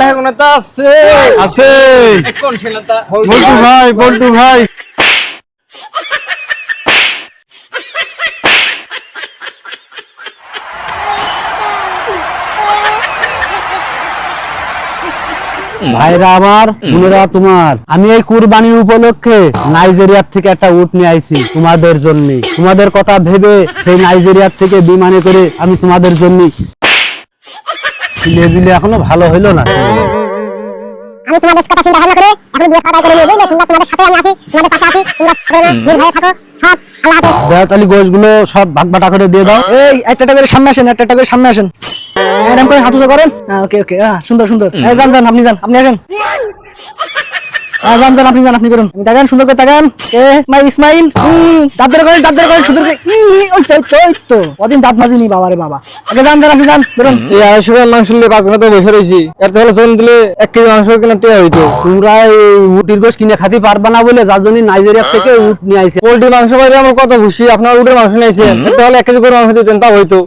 লেখা কোন তা আছে আছে কোন ছেলেটা বল্টু ভাই ভাইরা আমার, বোনেরা তোমার, আমি এই কুরবানির উপলক্ষে নাইজেরিয়ার থেকে একটা উট নিয়ে আইছি তোমাদের জন্য। তোমাদের কথা ভেবে সেই নাইজেরিয়ার থেকে বিমানে করে আমি তোমাদের জন্য ছেলে এখনো ভালো হইলো না। আমি তোমাদের কথা চিন্তা ভাবনা করে এখন বিয়ে সাদাই করে নিয়ে বুঝলে, তোমরা তোমাদের সাথে আমি আছি, তোমাদের পাশে আছি, তোমরা নির্ভয়ে থাকো। সব আল্লাহ হাফেজ। দাও তাহলে গোশগুলো সব ভাগ বাটা করে দিয়ে দাও। এই একটা করে সামনে আসেন, একটা করে সামনে আসেন। এরকম করে হাত উঁচু করেন। ওকে ওকে, সুন্দর সুন্দর। এই যান যান, আপনি যান, আপনি আসেন। যান যান, আপনি যান, আপনি করুন। তাকান, সুন্দর করে তাকান। ইসমাইল, দাঁত ধরে করেন, দাঁত ধরে করেন, সুন্দর করে। ওই তো কদিন দাঁত মাজিনি বাবারে বাবা। আগে যান যান, আপনি যান, বেরোন। এই 250 গ্রাম মাংস নিয়ে 5 ঘন্টা বসে রয়েছি, এর তাহলে ফোন দিলে 1 কেজি মাংস কিনা টিয়া হইতো। তোমরা এই উটের গোশ কিনে খাতে পারবা না বলে যার জন্য নাইজেরিয়া থেকে উট নিয়ে আইছে। পোল্ট্রি মাংস বাইরে আমার কত খুশি, আপনার উটের মাংস নিয়েছেন, তাহলে 1 কেজি করে মাংস দিতেন তা হইতো।